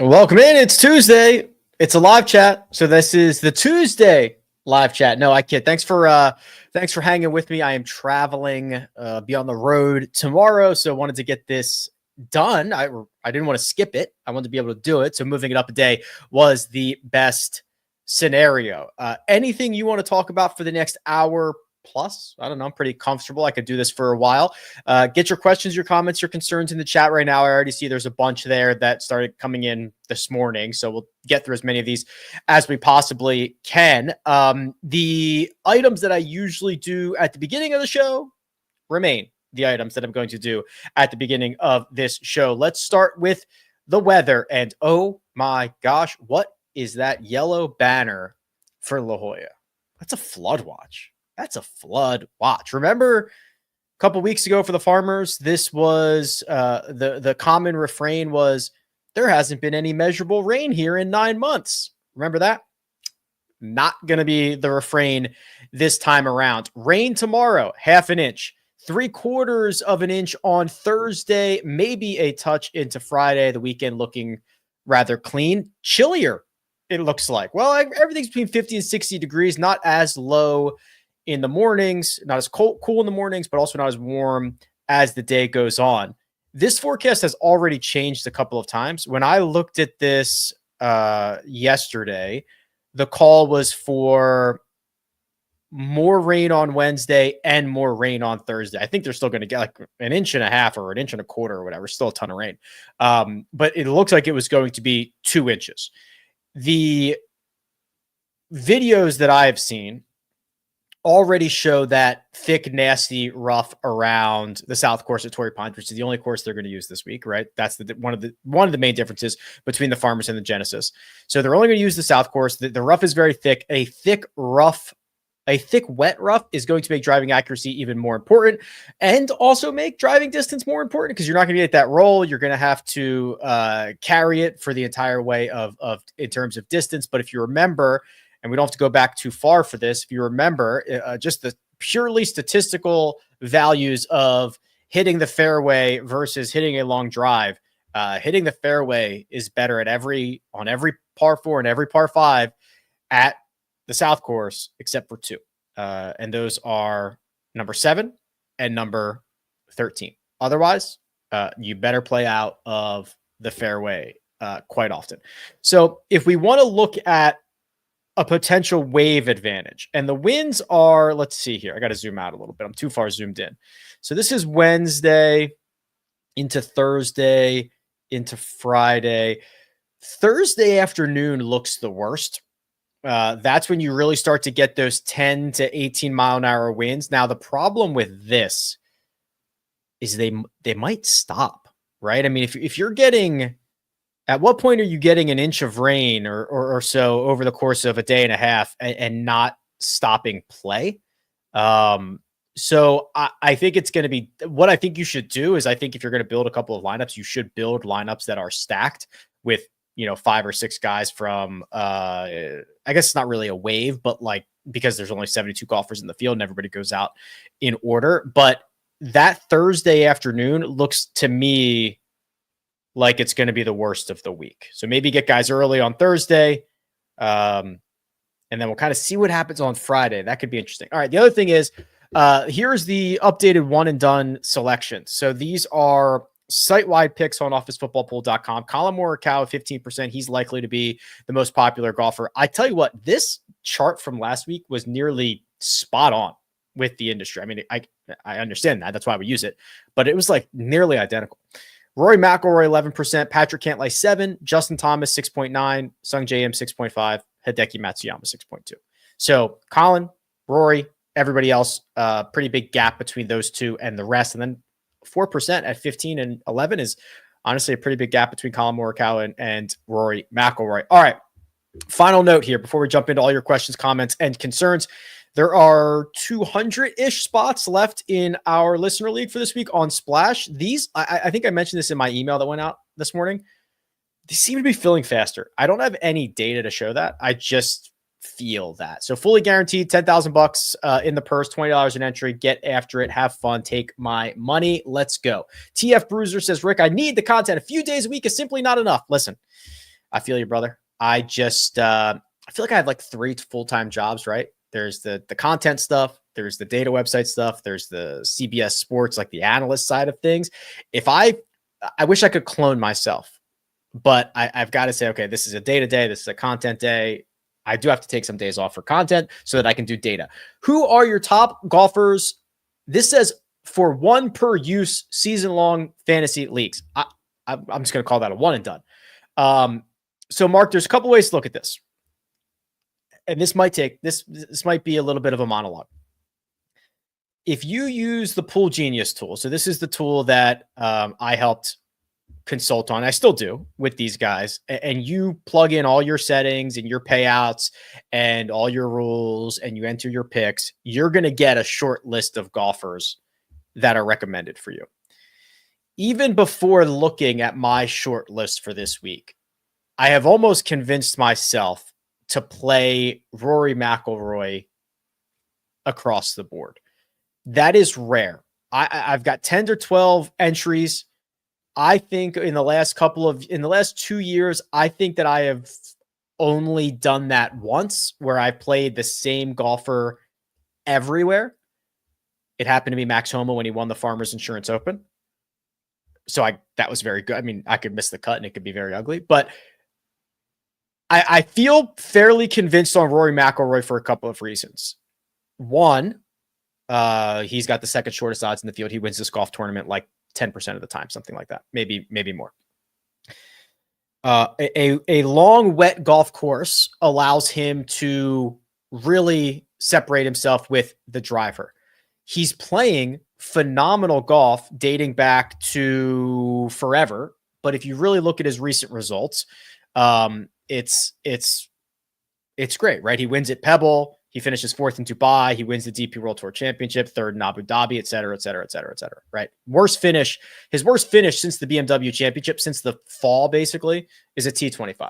Welcome in. It's Tuesday. It's a live chat. So this is the Tuesday live chat. No, I kid. Thanks for hanging with me. I am traveling, be on the road tomorrow. So I wanted to get this done. I didn't want to skip it. I wanted to be able to do it. So moving it up a day was the best scenario. Anything you want to talk about for the next hour plus? I don't know. I'm pretty comfortable. I could do this for a while. Get your questions, your comments, your concerns in the chat right now. I already see there's a bunch there that started coming in this morning. So we'll get through as many of these as we possibly can. The items that I usually do at the beginning of the show remain the items that I'm going to do at the beginning of this show. Let's start with the weather. And oh my gosh, what is that yellow banner for La Jolla? That's a flood watch. That's a flood watch. Remember a couple weeks ago for the farmers, this was the common refrain was there hasn't been any measurable rain here in 9 months. Remember that? Not going to be the refrain this time around. Rain tomorrow, 1/2 inch, 3/4 of an inch on Thursday, maybe a touch into Friday. The weekend looking rather clean. Chillier, it looks like. Well, everything's between 50 and 60 degrees, not as low in the mornings, not as cool in the mornings, but also not as warm as the day goes on. This forecast has already changed a couple of times. When I looked at this yesterday, the call was for more rain on Wednesday and more rain on Thursday. I think they're still going to get like 1.5 inches or 1.25 inches or whatever. Still a ton of rain. But it looks like it was going to be 2 inches. The videos that I have seen already show that thick, nasty rough around the South Course at Torrey Pines, which is the only course they're going to use this week, right? That's one of the main differences between the farmers and the Genesis. So they're only going to use the South Course. The rough is very thick. A thick, wet rough is going to make driving accuracy even more important and also make driving distance more important because you're not going to get that roll. You're going to have to carry it for the entire way of in terms of distance. But if you remember, and we don't have to go back too far for this, if you remember, just the purely statistical values of hitting the fairway versus hitting a long drive, hitting the fairway is better on every par 4 and every par 5 at the South Course, except for 2. And those are number 7 and number 13. Otherwise, you better play out of the fairway quite often. So if we want to look at a potential wave advantage, and the winds are, let's see here. I got to zoom out a little bit. I'm too far zoomed in. So this is Wednesday into Thursday into Friday. Thursday afternoon looks the worst. That's when you really start to get those 10 to 18 mile an hour winds. Now, the problem with this is they might stop, right? I mean, if you're getting, at what point are you getting 1 inch of rain or so over the course of a day and a half and not stopping play? So I think it's going to be, what I think you should do is, I think if you're going to build a couple of lineups, you should build lineups that are stacked with, 5 or 6 guys from, I guess it's not really a wave, but like, because there's only 72 golfers in the field and everybody goes out in order. But that Thursday afternoon looks to me like it's going to be the worst of the week. So maybe get guys early on Thursday. And then we'll kind of see what happens on Friday. That could be interesting. All right. The other thing is, here's the updated one and done selection. So these are site-wide picks on officefootballpool.com. Colin Morikawa, 15%. He's likely to be the most popular golfer. I tell you what, this chart from last week was nearly spot on with the industry. I mean, I understand that. That's why we use it. But it was like nearly identical. Rory McIlroy, 11%. Patrick Cantlay, 7%. Justin Thomas, 6.9%. Sung J M, 6.5%. Hideki Matsuyama, 6.2%. So Colin, Rory, everybody else, pretty big gap between those two and the rest. And then 4% at 15 and 11 is honestly a pretty big gap between Colin Morikawa and Rory McIlroy. All right. Final note here before we jump into all your questions, comments, and concerns. There are 200-ish spots left in our listener league for this week on Splash. These, I think I mentioned this in my email that went out this morning. They seem to be filling faster. I don't have any data to show that. I just feel that. So fully guaranteed, $10,000 in the purse, $20 an entry. Get after it. Have fun. Take my money. Let's go. TF Bruiser says, Rick, I need the content. A few days a week is simply not enough. Listen, I feel you, brother. I just I feel like I have like 3 full-time jobs, right? There's the content stuff, there's the data website stuff, there's the CBS Sports, like the analyst side of things. If I wish I could clone myself, but I've got to say, okay, this is a data day, this is a content day. I do have to take some days off for content so that I can do data. Who are your top golfers? This says for 1 per use season-long fantasy leagues. I'm just going to call that a one and done. So Mark, there's a couple ways to look at this. And this might be a little bit of a monologue. If you use the Pool Genius tool, so this is the tool that I helped consult on, I still do with these guys, and you plug in all your settings and your payouts and all your rules and you enter your picks, you're going to get a short list of golfers that are recommended for you. Even before looking at my short list for this week, I have almost convinced myself to play Rory McIlroy across the board. That is rare. I've got 10 to 12 entries. I think in the last 2 years, I think that I have only done that once where I played the same golfer everywhere. It happened to be Max Homa when he won the Farmers Insurance Open. So that was very good. I mean, I could miss the cut and it could be very ugly, but I feel fairly convinced on Rory McIlroy for a couple of reasons. One, he's got the second shortest odds in the field. He wins this golf tournament like 10% of the time, something like that. Maybe more. A long, wet golf course allows him to really separate himself with the driver. He's playing phenomenal golf dating back to forever. But if you really look at his recent results, it's great, right? He wins at Pebble. He finishes 4th in Dubai. He wins the DP World Tour Championship, 3rd in Abu Dhabi, et cetera, right? His worst finish since the BMW Championship, since the fall, basically, is a T25.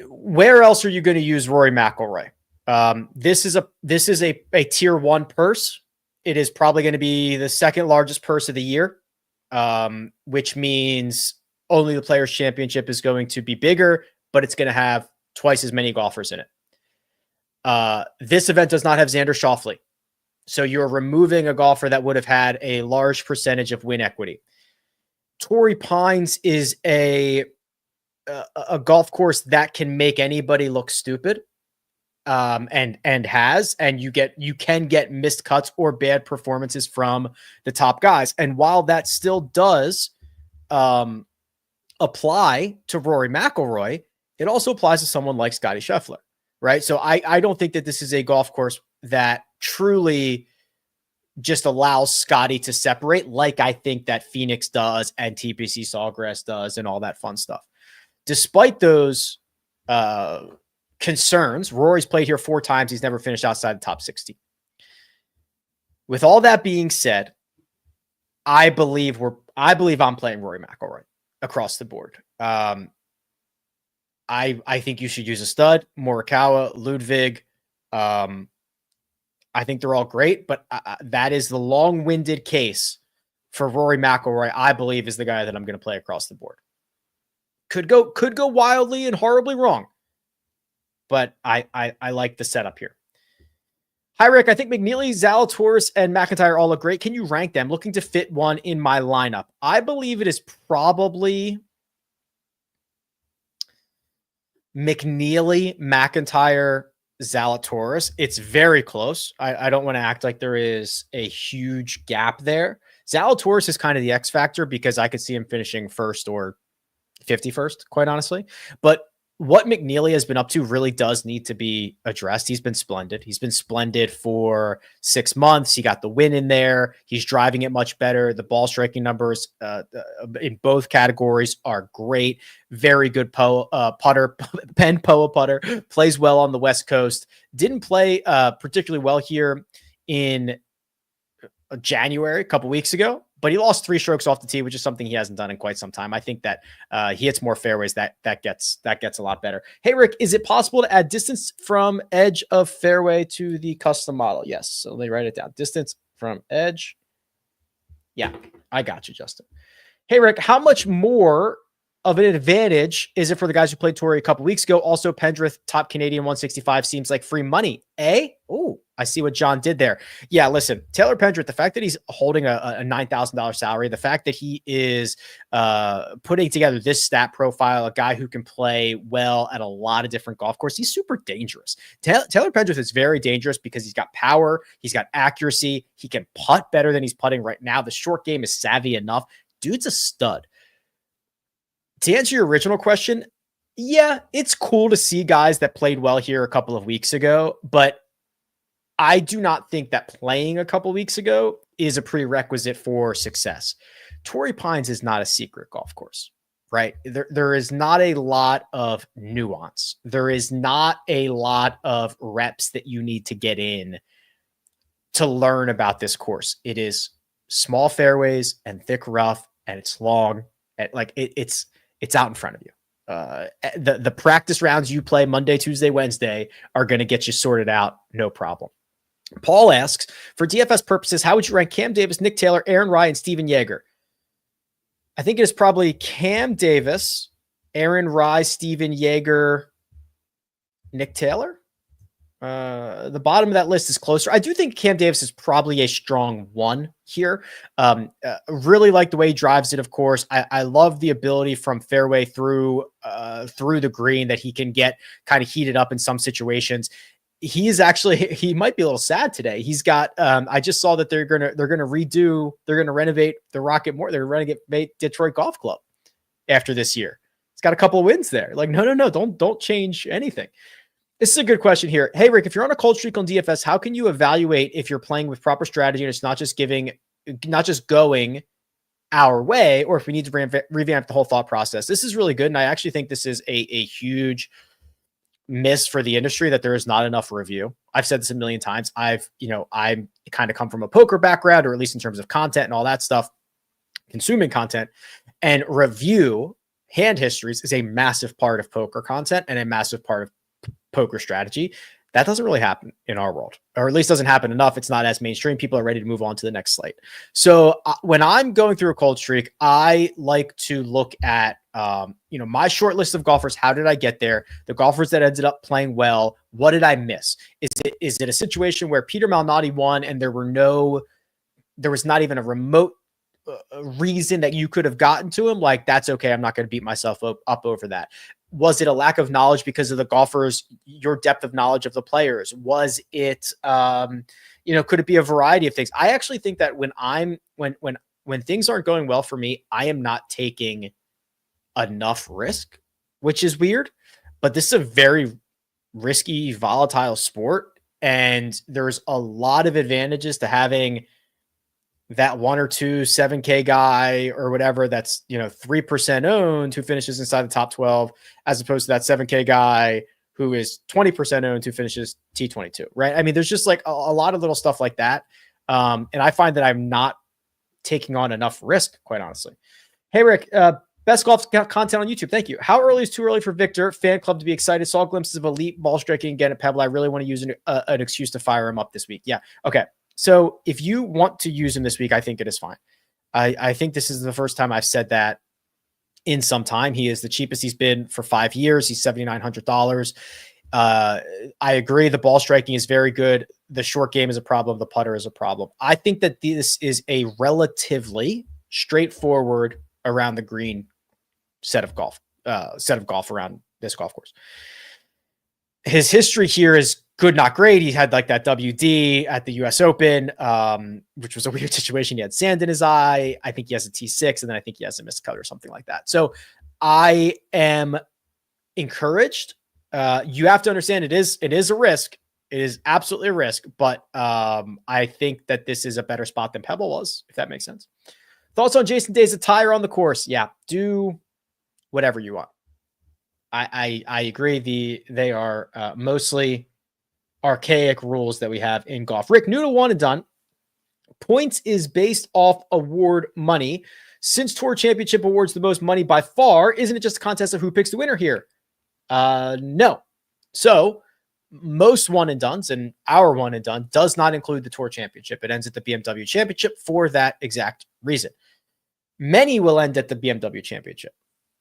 Where else are you going to use Rory McIlroy? This is a tier 1 purse. It is probably going to be the second largest purse of the year, which means only the Players Championship is going to be bigger, but it's going to have twice as many golfers in it. This event does not have Xander Schauffele. So you're removing a golfer that would have had a large percentage of win equity. Torrey Pines is a golf course that can make anybody look stupid. And you can get missed cuts or bad performances from the top guys. And while that still does apply to Rory McIlroy, it also applies to someone like Scottie Scheffler, right? So I don't think that this is a golf course that truly just allows Scottie to separate like I think that Phoenix does and TPC Sawgrass does and all that fun stuff. Despite those concerns, Rory's played here 4 times. He's never finished outside the top 60. With all that being said, I believe I'm playing Rory McIlroy across the board. I think you should use a stud, Morikawa, Ludwig. I think they're all great, but that is the long-winded case for Rory McIlroy. I believe is the guy that I'm going to play across the board. Could go wildly and horribly wrong, but I like the setup here. Hi, Rick. I think McNeely, Zalatoris, and McIntyre all look great. Can you rank them? Looking to fit one in my lineup. I believe it is probably McNeely, McIntyre, Zalatoris. It's very close. I don't want to act like there is a huge gap there. Zalatoris is kind of the X factor because I could see him finishing first or 51st, quite honestly. But what McNeely has been up to really does need to be addressed. He's been splendid. He's been splendid for 6 months. He got the win in there. He's driving it much better. The ball striking numbers in both categories are great. Very good putter, Penn Poa putter. Plays well on the West Coast. Didn't play particularly well here in January, a couple weeks ago, but he lost 3 strokes off the tee, which is something he hasn't done in quite some time. I think that he hits more fairways. That gets a lot better. Hey, Rick, is it possible to add distance from edge of fairway to the custom model? Yes. So let me write it down. Distance from edge. Yeah, I got you, Justin. Hey, Rick, how much more of an advantage is it for the guys who played Torrey a couple weeks ago? Also, Pendrith, top Canadian 165 seems like free money. Oh, I see what John did there. Yeah, listen, Taylor Pendrith, the fact that he's holding a $9,000 salary, the fact that he is putting together this stat profile, a guy who can play well at a lot of different golf courses, he's super dangerous. Taylor Pendrith is very dangerous because he's got power, he's got accuracy, he can putt better than he's putting right now. The short game is savvy enough. Dude's a stud. To answer your original question, yeah, it's cool to see guys that played well here a couple of weeks ago, but I do not think that playing a couple of weeks ago is a prerequisite for success. Torrey Pines is not a secret golf course, right? There is not a lot of nuance. There is not a lot of reps that you need to get in to learn about this course. It is small fairways and thick rough, and it's long. It's out in front of you. The practice rounds you play Monday, Tuesday, Wednesday are going to get you sorted out. No problem. Paul asks, for DFS purposes, how would you rank Cam Davis, Nick Taylor, Aaron Rai, and Steven Yeager? I think it is probably Cam Davis, Aaron Rai, Steven Yeager, Nick Taylor. The bottom of that list is closer. I do think Cam Davis is probably a strong one here. Really like the way he drives it, of course. I love the ability from fairway through the green that he can get kind of heated up in some situations. He might be a little sad today. He's got, I just saw that they're going to renovate the Rocket Mortgage. They're going to renovate Detroit Golf Club after this year. It's got a couple of wins there. Like, no, don't change anything. This is a good question here. Hey, Rick, if you're on a cold streak on DFS, how can you evaluate if you're playing with proper strategy and it's not just going our way, or if we need to revamp the whole thought process? This is really good. And I actually think this is a huge miss for the industry that there is not enough review. I've said this a million times. I'm kind of come from a poker background, or at least in terms of content and all that stuff, consuming content, and review hand histories is a massive part of poker content and a massive part of poker strategy. That doesn't really happen in our world, or at least doesn't happen enough. It's not as mainstream. People are ready to move on to the next slate. So when I'm going through a cold streak, I like to look at, my short list of golfers. How did I get there? The golfers that ended up playing well, what did I miss? Is it a situation where Peter Malnati won and there was not even a remote reason that you could have gotten to him? Like, that's okay. I'm not going to beat myself up over that. Was it a lack of knowledge because of the golfers, your depth of knowledge of the players? Was it, could it be a variety of things? I actually think that when things aren't going well for me, I am not taking enough risk, which is weird, but this is a very risky, volatile sport. And there's a lot of advantages to having that 1 or 2 7K guy or whatever that's 3% owned who finishes inside the top 12, as opposed to that 7K guy who is 20% owned who finishes T22, right? I mean, there's just like a lot of little stuff like that. And I find that I'm not taking on enough risk, quite honestly. Hey, Rick, best golf content on YouTube. Thank you. How early is too early for Victor fan club to be excited? Saw glimpses of elite ball striking again at Pebble. I really want to use an excuse to fire him up this week. Yeah. Okay. So if you want to use him this week, I think it is fine. I think this is the first time I've said that in some time. He is the cheapest he's been for 5 years. He's $7,900. I agree. The ball striking is very good. The short game is a problem. The putter is a problem. I think that this is a relatively straightforward around the green set of golf around this golf course. His history here is good, not great. He had like that WD at the US Open, which was a weird situation. He had sand in his eye. I think he has a T6, and then I think he has a miscut or something like that. So I am encouraged. You have to understand it is a risk. It is absolutely a risk, but I think that this is a better spot than Pebble was, if that makes sense. Thoughts on Jason Day's attire on the course? Yeah, do whatever you want. I agree. They are mostly archaic rules that we have in golf. Rick, new to one and done. Points is based off award money. Since Tour Championship awards the most money by far, isn't it just a contest of who picks the winner here? No. So most one and dones, and our one and done does not include the Tour Championship. It ends at the BMW Championship for that exact reason. Many will end at the BMW Championship.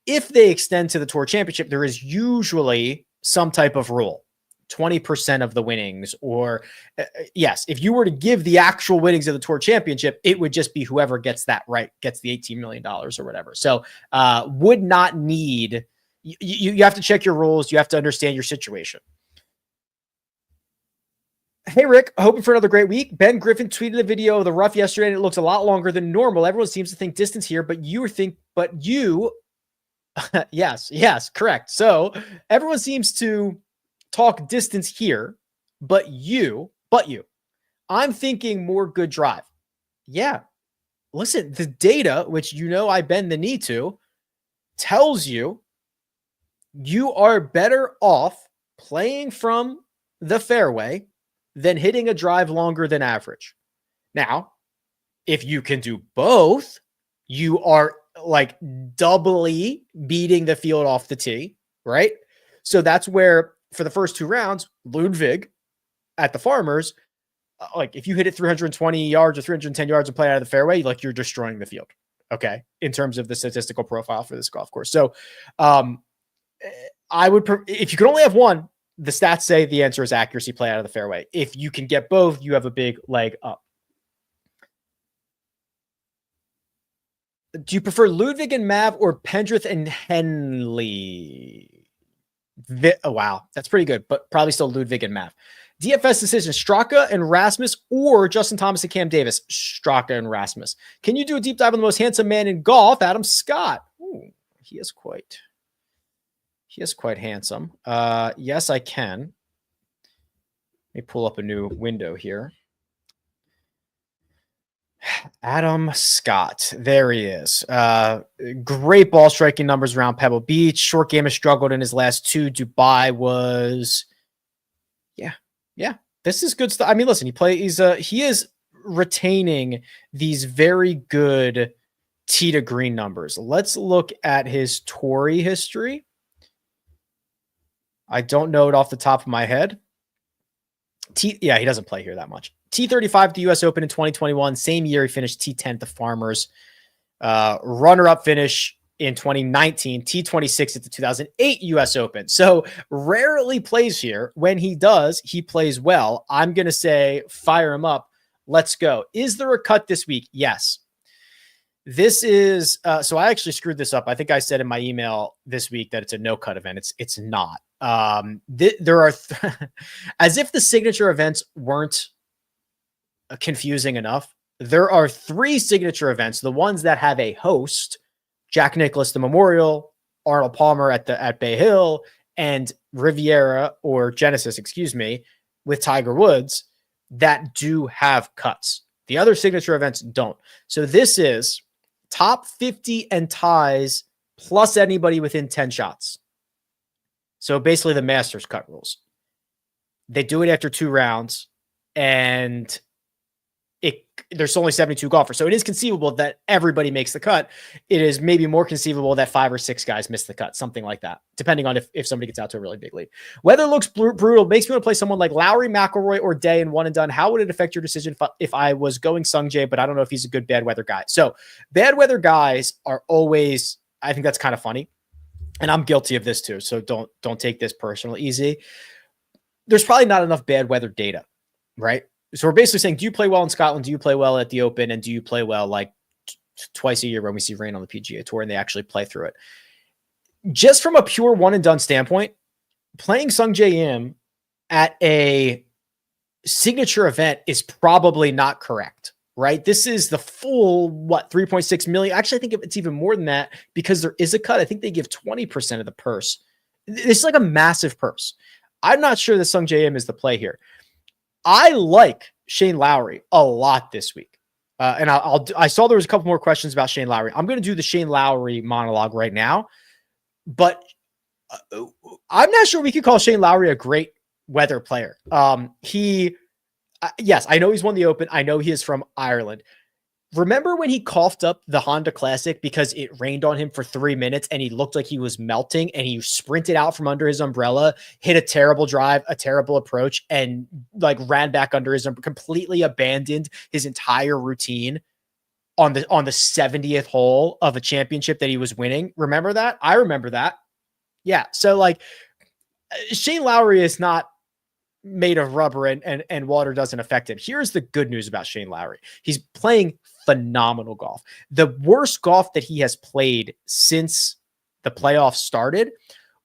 if they extend to the Tour Championship, there is usually some type of rule, 20% of the winnings, or yes, if you were to give the actual winnings of the Tour Championship, it would just be whoever gets that right, gets the $18 million or whatever. So would not need, you have to check your rules. You have to understand your situation. Hey, Rick, hoping for another great week. Ben Griffin tweeted a video of the rough yesterday, and it looks a lot longer than normal. Everyone seems to think distance here, but you, yes, correct. So everyone seems to talk distance here, but you, I'm thinking more good drive. Yeah. Listen, the data, which I bend the knee to, tells you are better off playing from the fairway than hitting a drive longer than average. Now, if you can do both, you are like doubly beating the field off the tee, right? So that's where, for the first 2 rounds, Ludwig at the Farmers, like if you hit it 320 yards or 310 yards and play out of the fairway, like you're destroying the field. Okay. In terms of the statistical profile for this golf course. So I would, if you could only have one, the stats say the answer is accuracy, play out of the fairway. If you can get both, you have a big leg up. Do you prefer Ludwig and Mav or Pendrith and Henley? Oh, wow. That's pretty good, but probably still Ludwig and Mav. DFS decision, Straka and Rasmus or Justin Thomas and Cam Davis? Straka and Rasmus. Can you do a deep dive on the most handsome man in golf? Adam Scott. Ooh, he is quite handsome. Yes, I can. Let me pull up a new window here. Adam Scott. There he is. Great ball striking numbers around Pebble Beach. Short game has struggled in his last 2. Dubai was, yeah. This is good stuff. I mean, listen, he is retaining these very good tee to green numbers. Let's look at his Torrey history. I don't know it off the top of my head. He doesn't play here that much. T35 at the U.S. Open in 2021. Same year he finished T10 at the Farmers. Runner-up finish in 2019. T26 at the 2008 U.S. Open. So rarely plays here. When he does, he plays well. I'm going to say fire him up. Let's go. Is there a cut this week? Yes. This is so I actually screwed this up. I think I said in my email this week that it's a no-cut event. It's not. There are as if the signature events weren't confusing enough. There are 3 signature events, the ones that have a host: Jack Nicklaus, the Memorial, Arnold Palmer at Bay Hill, and Riviera or Genesis, with Tiger Woods, that do have cuts. The other signature events don't. So this is top 50 and ties plus anybody within 10 shots. So basically the Masters cut rules. They do it after 2 rounds, and there's only 72 golfers. So it is conceivable that everybody makes the cut. It is maybe more conceivable that 5 or 6 guys miss the cut, something like that, depending on if somebody gets out to a really big lead. Weather looks brutal. Makes me want to play someone like Lowry, McIlroy, or Day in one and done. How would it affect your decision if I was going Sung Jae, but I don't know if he's a good bad weather guy? So bad weather guys are always, I think that's kind of funny. And I'm guilty of this too. So don't take this personal. Easy. There's probably not enough bad weather data, right? So we're basically saying, do you play well in Scotland? Do you play well at the Open? And do you play well like twice a year when we see rain on the PGA Tour and they actually play through it? Just from a pure one and done standpoint, playing Sung Jae Im at a signature event is probably not correct, right? This is the full, 3.6 million. Actually, I think it's even more than that because there is a cut. I think they give 20% of the purse. It's like a massive purse. I'm not sure that Sung Jae Im is the play here. I like Shane Lowry a lot this week. And I saw there was a couple more questions about Shane Lowry. I'm going to do the Shane Lowry monologue right now, but I'm not sure we could call Shane Lowry a great weather player. Yes, I know he's won the Open. I know he is from Ireland. Remember when he coughed up the Honda Classic because it rained on him for 3 minutes and he looked like he was melting, and he sprinted out from under his umbrella, hit a terrible drive, a terrible approach, and like ran back under his umbrella, completely abandoned his entire routine. on the 70th hole of a championship that he was winning. Remember that? I remember that. Yeah. So like Shane Lowry is not made of rubber and water doesn't affect him. Here's the good news about Shane Lowry. He's playing phenomenal golf. The worst golf that he has played since the playoffs started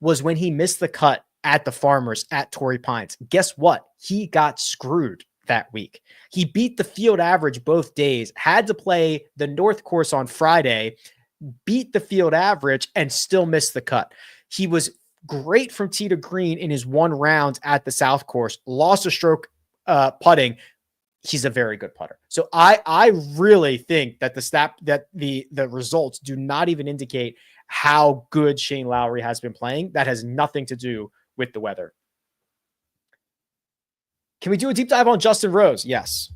was when he missed the cut at the Farmers at Torrey Pines. Guess what? He got screwed that week. He beat the field average both days, had to play the North Course on Friday, beat the field average, and still missed the cut. He was great from tee to green in his 1 round at the South Course, lost a stroke putting. He's a very good putter. So I really think that the results do not even indicate how good Shane Lowry has been playing. That has nothing to do with the weather. Can we do a deep dive on Justin Rose? Yes.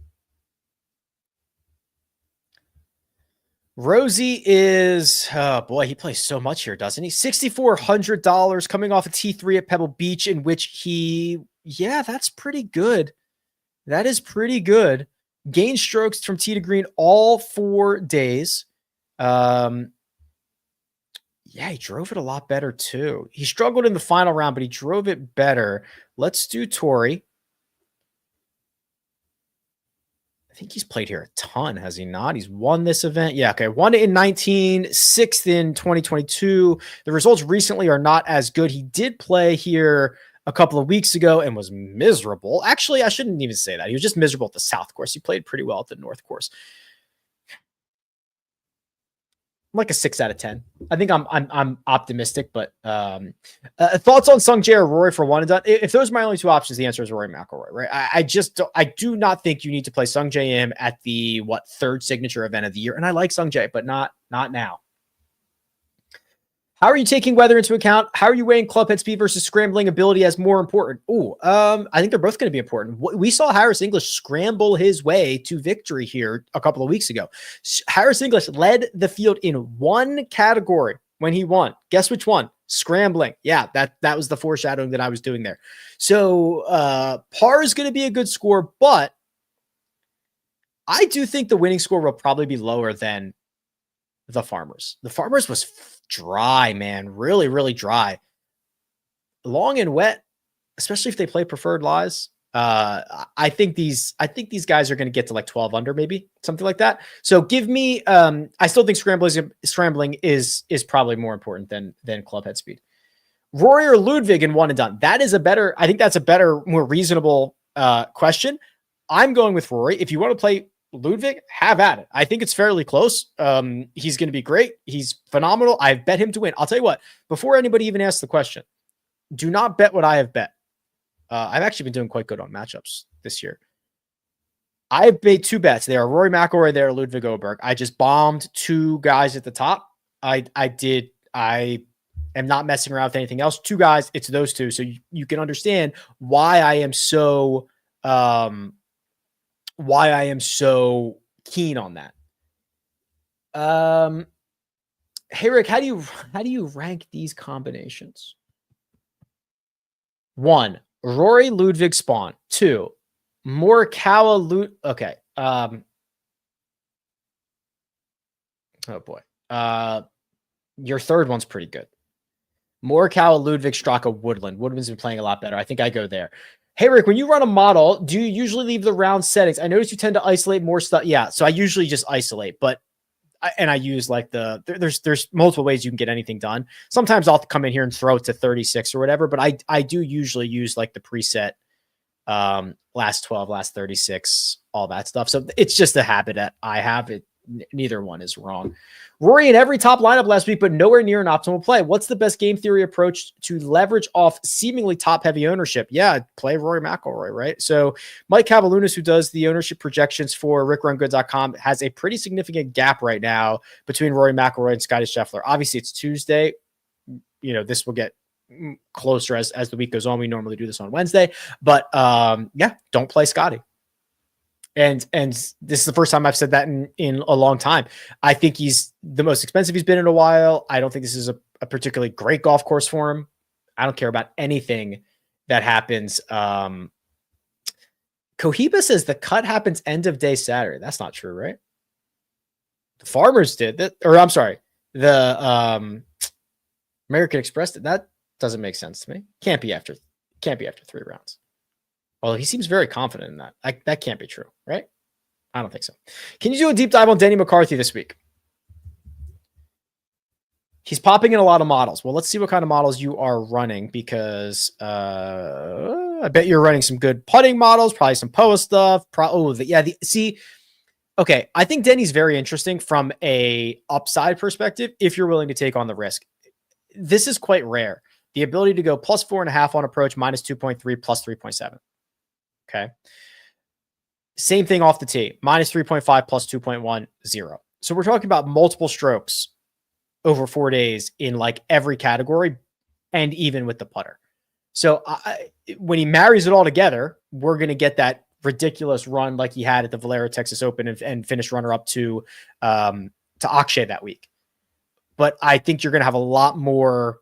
Rosie is, oh boy, he plays so much here, doesn't he? $6,400 coming off a T3 at Pebble Beach, in which yeah, that's pretty good. That is pretty good. Gained strokes from tee to green all 4 days. Yeah, he drove it a lot better too. He struggled in the final round, but he drove it better. Let's do Torrey. I think he's played here a ton, has he not? He's won this event. Yeah, okay. Won it in 19, 6th in 2022. The results recently are not as good. He did play here a couple of weeks ago and was miserable. Actually, I shouldn't even say that. He was just miserable at the South Course. He played pretty well at the North Course. I'm like a 6 out of 10. I think I'm optimistic, but thoughts on Sung Jae or Rory for one and done? If those are my only 2 options, the answer is Rory McIlroy, right? I do not think you need to play Sung Jae Im at the 3rd signature event of the year, and I like Sung Jae, but not now. How are you taking weather into account? How are you weighing clubhead speed versus scrambling ability as more important? I think they're both going to be important. We saw Harris English scramble his way to victory here a couple of weeks ago. Harris English led the field in 1 category when he won. Guess which one? Scrambling. Yeah, that was the foreshadowing that I was doing there. So par is going to be a good score, but I do think the winning score will probably be lower than the Farmers. The Farmers was dry, man. Really, really dry. Long and wet, especially if they play preferred lies. I think these guys are going to get to like 12 under, maybe something like that. So give me, I still think scrambling is probably more important than clubhead speed. Rory or Ludwig in 1 and done. I think that's a better, more reasonable question. I'm going with Rory. If you want to play Ludwig, have at it. I think it's fairly close. He's going to be great. He's phenomenal. I've bet him to win. I'll tell you what, before anybody even asks the question, do not bet what I have bet. I've actually been doing quite good on matchups this year. I've made 2 bets. They are Rory McIlroy, they are Ludwig Åberg. I just bombed 2 guys at the top. I am not messing around with anything else. 2 guys, it's those 2. So you can understand why I am so keen on that. Hey Rick, how do you rank these combinations? 1, Rory Ludwig Spawn. 2, Morikawa okay. Oh boy. Your third one's pretty good. Morikawa, Ludwig, Straka, Woodland. Woodland's been playing a lot better. I think I go there. Hey, Rick, when you run a model, do you usually leave the round settings? I notice you tend to isolate more stuff. Yeah, so I usually just isolate, but I use like there's multiple ways you can get anything done. Sometimes I'll come in here and throw it to 36 or whatever, but I do usually use like the preset last 12, last 36, all that stuff. So it's just a habit that I have. Neither one is wrong. Rory in every top lineup last week, but nowhere near an optimal play. What's the best game theory approach to leverage off seemingly top heavy ownership? Yeah, play Rory McIlroy, right? So Mike Cavalunas, who does the ownership projections for rickrungood.com, has a pretty significant gap right now between Rory McIlroy and Scotty Scheffler. Obviously, it's Tuesday. You know, this will get closer as the week goes on. We normally do this on Wednesday, but yeah, don't play Scotty. And this is the first time I've said that in a long time. I think he's the most expensive he's been in a while. I don't think this is a particularly great golf course for him. I don't care about anything that happens. Cohiba says the cut happens end of day Saturday. That's not true, right? Farmers did that, or I'm sorry, the American Express did. That doesn't make sense to me. Can't be after 3 rounds. Although he seems very confident in that. That can't be true, right? I don't think so. Can you do a deep dive on Denny McCarthy this week? He's popping in a lot of models. Well, let's see what kind of models you are running, because I bet you're running some good putting models, probably some POA stuff. Okay, I think Denny's very interesting from a upside perspective if you're willing to take on the risk. This is quite rare. The ability to go plus 4.5 on approach, minus 2.3, plus 3.7. Okay. Same thing off the tee, minus 3.5, plus 2.1, 0. So we're talking about multiple strokes over 4 days in like every category, and even with the putter. So when he marries it all together, we're going to get that ridiculous run like he had at the Valero Texas Open and finished runner-up to Akshay that week. But I think you're going to have a lot more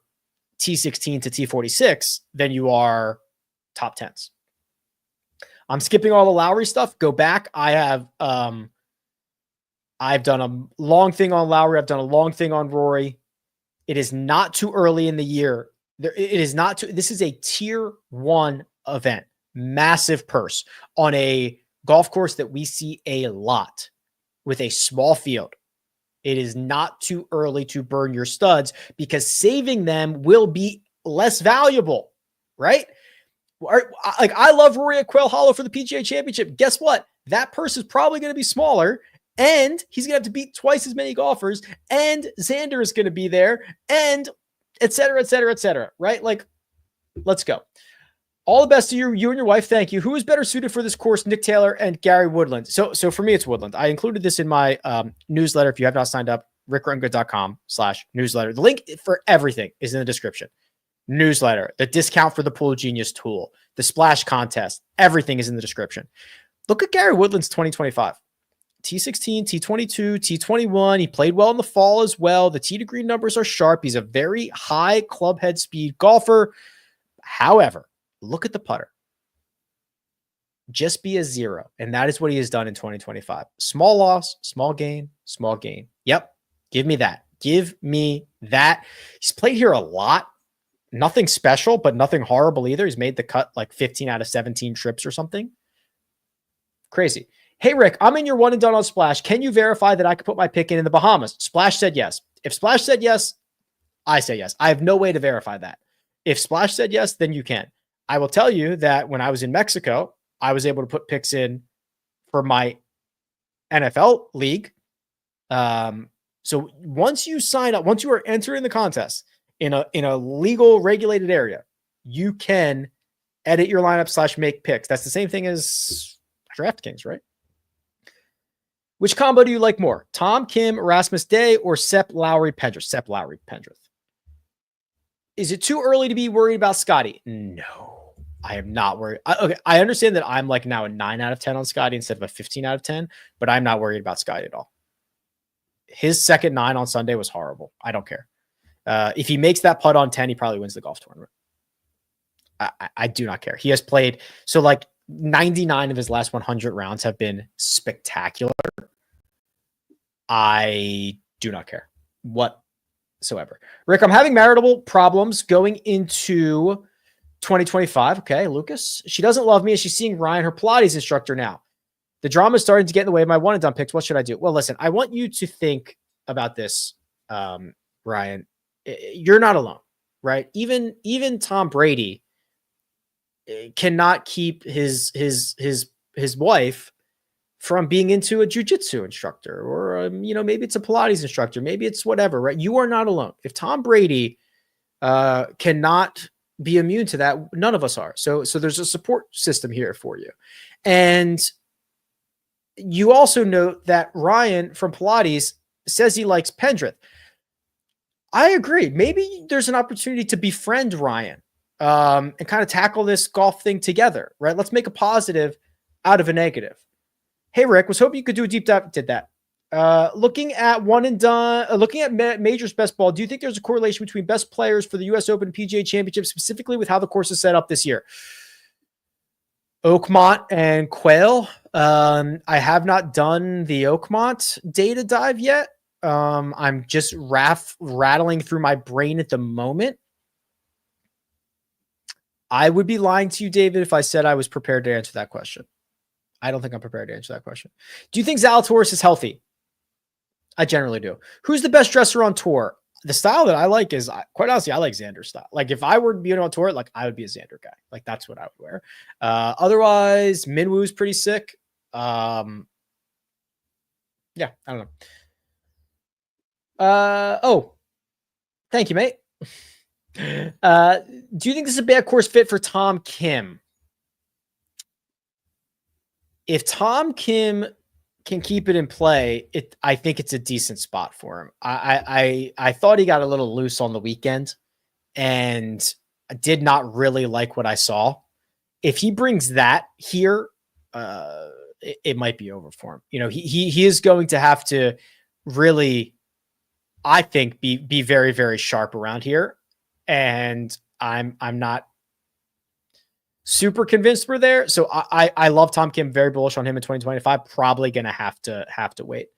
T16 to T46 than you are top 10s. I'm skipping all the Lowry stuff. Go back. I've done a long thing on Lowry. I've done a long thing on Rory. It is not too early in the year. This is a tier 1 event. Massive purse on a golf course that we see a lot with a small field. It is not too early to burn your studs, because saving them will be less valuable, right? Like, I love Rory at Quail Hollow for the PGA Championship. Guess what? That purse is probably going to be smaller, and he's going to have to beat twice as many golfers, and Xander is going to be there, and et cetera, et cetera, et cetera, right? Like, let's go. All the best to you and your wife. Thank you. Who is better suited for this course, Nick Taylor and Gary Woodland? So for me, it's Woodland. I included this in my newsletter. If you have not signed up, rickrungood.com/newsletter. The link for everything is in the description. Newsletter, the discount for the Pool Genius tool, the splash contest, everything is in the description. Look at Gary Woodland's 2025. T16, T22, T21. He played well in the fall as well. The tee to green numbers are sharp. He's a very high club head speed golfer. However, look at the putter. Just be a 0. And that is what he has done in 2025. Small loss, small gain, small gain. Yep. Give me that. Give me that. He's played here a lot. Nothing special, but nothing horrible either. He's made the cut like 15 out of 17 trips or something. Crazy. Hey, Rick, I'm in your one and done on Splash. Can you verify that I could put my pick in the Bahamas? Splash said yes. If Splash said yes, I say yes. I have no way to verify that. If Splash said yes, then you can. I will tell you that when I was in Mexico, I was able to put picks in for my NFL league. So once you sign up, once you are entering the contest in a legal regulated area, you can edit your lineup / make picks. That's the same thing as DraftKings, right? Which combo do you like more? Tom Kim, Rasmus Day, or Sepp Lowry Pendrith? Sepp Lowry Pendrith. Is it too early to be worried about Scotty? No, I am not worried. Okay, I understand that I'm like now a 9 out of 10 on Scotty instead of a 15 out of 10, but I'm not worried about Scotty at all. His second 9 on Sunday was horrible. I don't care. If he makes that putt on 10, he probably wins the golf tournament. I do not care. He has played. So like 99 of his last 100 rounds have been spectacular. I do not care whatsoever. Rick, I'm having marital problems going into 2025. Okay, Lucas. She doesn't love me and she's seeing Ryan, her Pilates instructor now. The drama is starting to get in the way of my one and done picks. What should I do? Well, listen, I want you to think about this, Ryan. You're not alone, right? Even Tom Brady cannot keep his wife from being into a jiu-jitsu instructor, or maybe it's a Pilates instructor, maybe it's whatever, right? You are not alone. If Tom Brady cannot be immune to that, none of us are. So there's a support system here for you. And you also note that Ryan from Pilates says he likes Pendrith. I agree. Maybe there's an opportunity to befriend Ryan and kind of tackle this golf thing together, right? Let's make a positive out of a negative. Hey, Rick, was hoping you could do a deep dive. Did that. Looking at one and done, looking at Majors best ball, do you think there's a correlation between best players for the U.S. Open and PGA Championship, specifically with how the course is set up this year? Oakmont and Quail. I have not done the Oakmont data dive yet. I'm just rattling through my brain at the moment. I would be lying to you, David, if I said I was prepared to answer that question. I don't think I'm prepared to answer that question. Do you think Zalatoris is healthy? I generally do. Who's the best dresser on tour? The style that I like is, quite honestly, I like Xander's style. Like if I were to be on tour, like I would be a Xander guy. Like that's what I would wear. Otherwise, Minwoo's pretty sick. Yeah, I don't know. Oh, thank you, mate. Do you think this is a bad course fit for Tom Kim? If Tom Kim can keep it in play, I think it's a decent spot for him. I thought he got a little loose on the weekend, and I did not really like what I saw. If he brings that here, it might be over for him. You know, he is going to have to really, I think, be very, very sharp around here. And I'm not super convinced we're there. So I love Tom Kim, very bullish on him in 2025. Probably going to have to wait.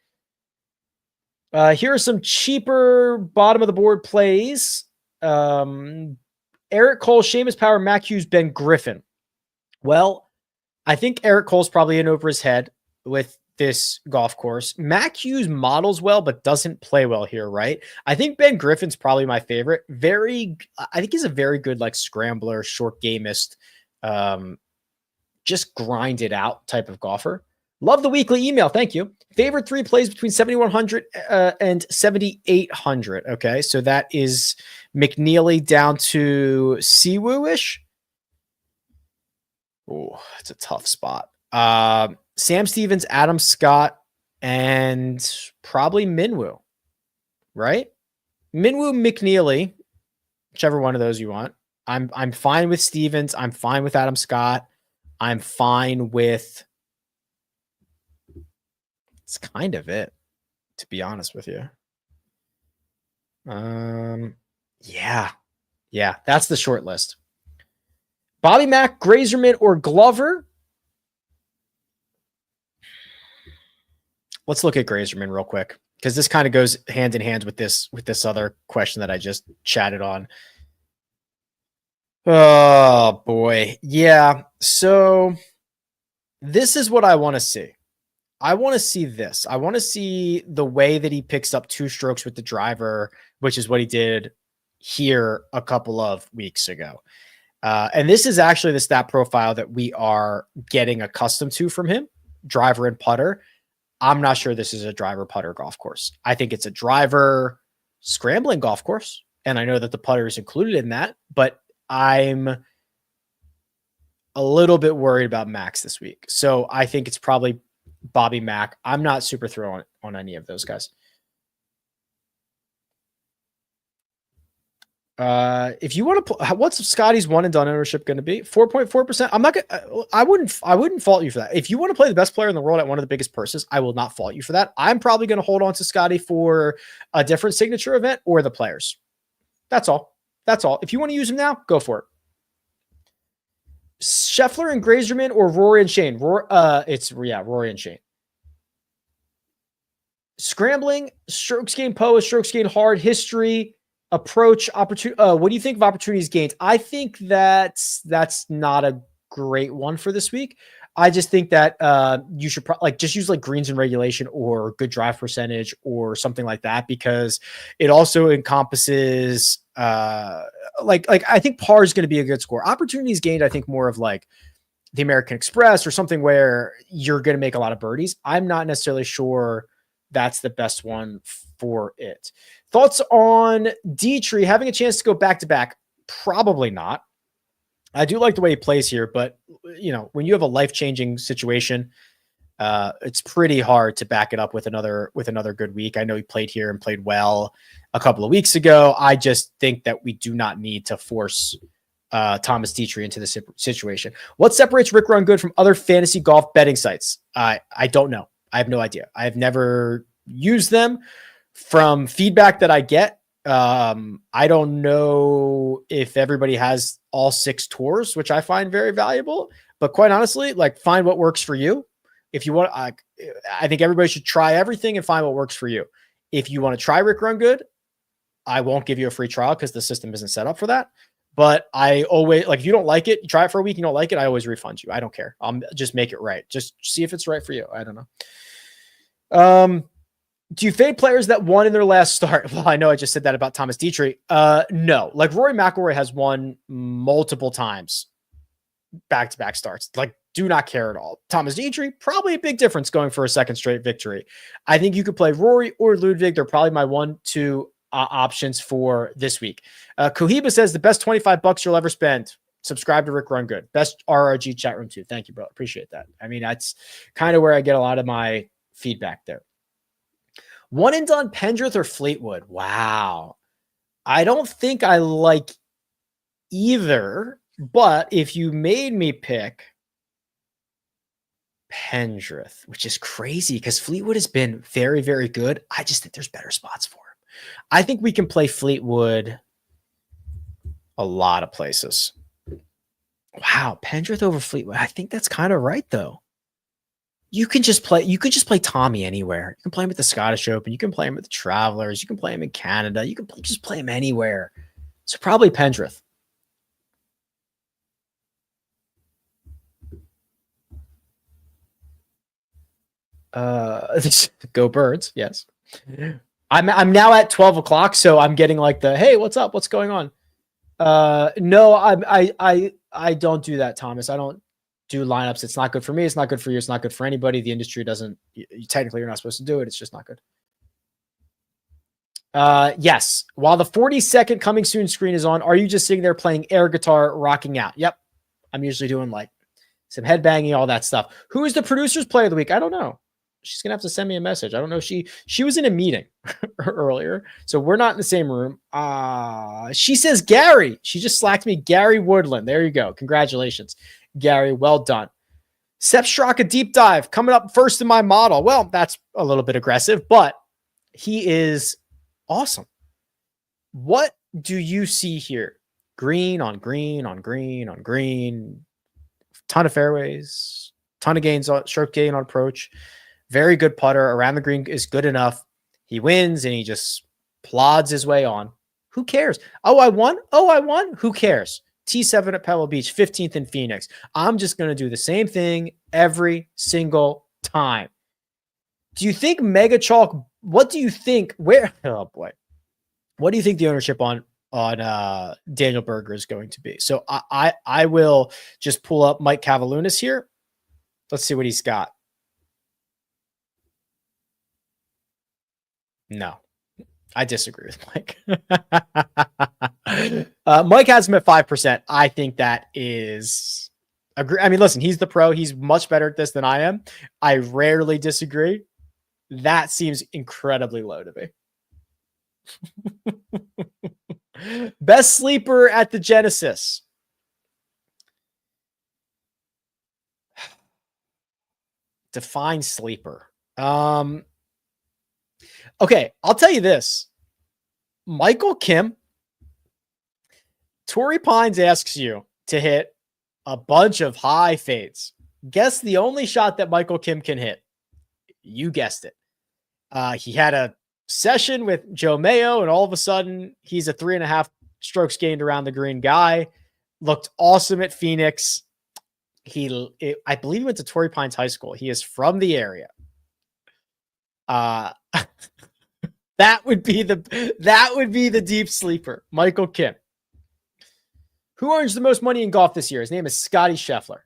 Here are some cheaper bottom of the board plays. Eric Cole, Seamus Power, Mac Hughes, Ben Griffin. Well, I think Eric Cole's probably in over his head with this golf course. Mac Hughes models well, but doesn't play well here, right? I think Ben Griffin's probably my favorite. I think he's a very good like scrambler, short gameist, just grind it out type of golfer. Love the weekly email. Thank you. Favorite 3 plays between 7,100 and 7,800. Okay, so that is McNeely down to Siwoo-ish. Oh, it's a tough spot. Sam Stevens, Adam Scott, and probably Minwoo, right? Minwoo, McNeely, whichever one of those you want. I'm fine with Stevens. I'm fine with Adam Scott. I'm fine with. It's kind of it, to be honest with you. Yeah, that's the short list. Bobby Mack, Grazerman, or Glover. Let's look at Grazerman real quick, because this kind of goes hand in hand with this other question that I just chatted on. Oh boy. Yeah. So this is what I want to see. I want to see this. I want to see the way that he picks up 2 strokes with the driver, which is what he did here a couple of weeks ago. And this is actually the stat profile that we are getting accustomed to from him, driver and putter. I'm not sure this is a driver putter golf course. I think it's a driver scrambling golf course. And I know that the putter is included in that, but I'm a little bit worried about Max this week. So I think it's probably Bobby Mack. I'm not super thrilled on any of those guys. If you want to, what's Scotty's one and done ownership going to be? 4.4%. I'm not gonna. I wouldn't fault you for that. If you want to play the best player in the world at one of the biggest purses, I will not fault you for that. I'm probably going to hold on to Scotty for a different signature event or the players. That's all. If you want to use him now, go for it. Scheffler and Grazerman or Rory and Shane? Rory and Shane. Scrambling, strokes gained post, strokes gained hard, history, approach, opportunity. What do you think of opportunities gained? I think that's not a great one for this week. I just think that you should just use like greens in regulation or good drive percentage or something like that, because it also encompasses I think par is going to be a good score. Opportunities gained, I think more of like the American Express or something where you're going to make a lot of birdies. I'm not necessarily sure that's the best one for it. Thoughts on Dietrich having a chance to go back to back? Probably not. I do like the way he plays here, but you know, when you have a life-changing situation, it's pretty hard to back it up with another good week. I know he played here and played well a couple of weeks ago. I just think that we do not need to force Thomas Dietrich into the situation. What separates Rick Run Good from other fantasy golf betting sites? I don't know. I have no idea. I have never used them. From feedback that I get, I don't know if everybody has all 6 tours, which I find very valuable, but quite honestly, like, find what works for you. If you want, I think everybody should try everything and find what works for you. If you want to try Rick Run Good, I won't give you a free trial because the system isn't set up for that. But I always, like, if you don't like it, you try it for a week, you don't like it, I always refund you. I don't care. Just make it right. Just see if it's right for you. I don't know. Do you fade players that won in their last start? Well, I know I just said that about Thomas Dietrich. No. Like, Rory McIlroy has won multiple times back-to-back starts. Like, do not care at all. Thomas Dietrich, probably a big difference going for a second straight victory. I think you could play Rory or Ludwig. They're probably my 1-2 options for this week. Cohiba says the best $25 you'll ever spend. Subscribe to Rick Run Good. Best RRG chat room too. Thank you, bro. Appreciate that. I mean, that's kind of where I get a lot of my feedback there. One and done Pendrith or Fleetwood. Wow. I don't think I like either, but if you made me pick Pendrith, which is crazy because Fleetwood has been very, very good. I just think there's better spots for him. I think we can play Fleetwood a lot of places. Wow, Pendrith over Fleetwood. I think that's kind of right, though. You can just play Tommy anywhere. You can play him at the Scottish Open. You can play him at the Travelers. You can play him in Canada. You can just play him anywhere. So probably Pendrith. Go Birds. Yes. I'm now at 12 o'clock, so I'm getting like the, hey, what's up? What's going on? No, I don't do that, Thomas. I don't do lineups. It's not good for me. It's not good for you. It's not good for anybody. The industry doesn't, technically you're not supposed to do it. It's just not good. Yes. While the 40-second coming soon screen is on, are you just sitting there playing air guitar, rocking out? Yep. I'm usually doing like some headbanging, all that stuff. Who is the producer's play of the week? I don't know. She's going to have to send me a message. I don't know. She was in a meeting earlier, so we're not in the same room. She says Gary. She just slacked me. Gary Woodland. There you go. Congratulations, Gary. Well done. Sepp Straka deep dive coming up first in my model. Well, that's a little bit aggressive, but he is awesome. What do you see here? Green on green on green on green. Ton of fairways. Ton of gains on stroke gain on approach. Very good putter. Around the green is good enough. He wins and he just plods his way on. Who cares? Oh, I won. Who cares? T7 at Pebble Beach, 15th in Phoenix. I'm just going to do the same thing every single time. Do you think Mega Chalk? What do you think? Oh boy. What do you think the ownership on Daniel Berger is going to be? So I will just pull up Mike Cavalunas here. Let's see what he's got. No, I disagree with Mike. Mike has him at 5%. I think that is agree. I mean, listen, he's the pro. He's much better at this than I am. I rarely disagree. That seems incredibly low to me. Best sleeper at the Genesis. Define sleeper. Okay, I'll tell you this. Michael Kim, Torrey Pines asks you to hit a bunch of high fades. Guess the only shot that Michael Kim can hit. You guessed it. He had a session with Joe Mayo, and all of a sudden, he's a 3.5 strokes gained around the green guy. Looked awesome at Phoenix. I believe he went to Torrey Pines High School. He is from the area. That would be the deep sleeper, Michael Kim. Who earns the most money in golf this year? His name is Scotty Scheffler.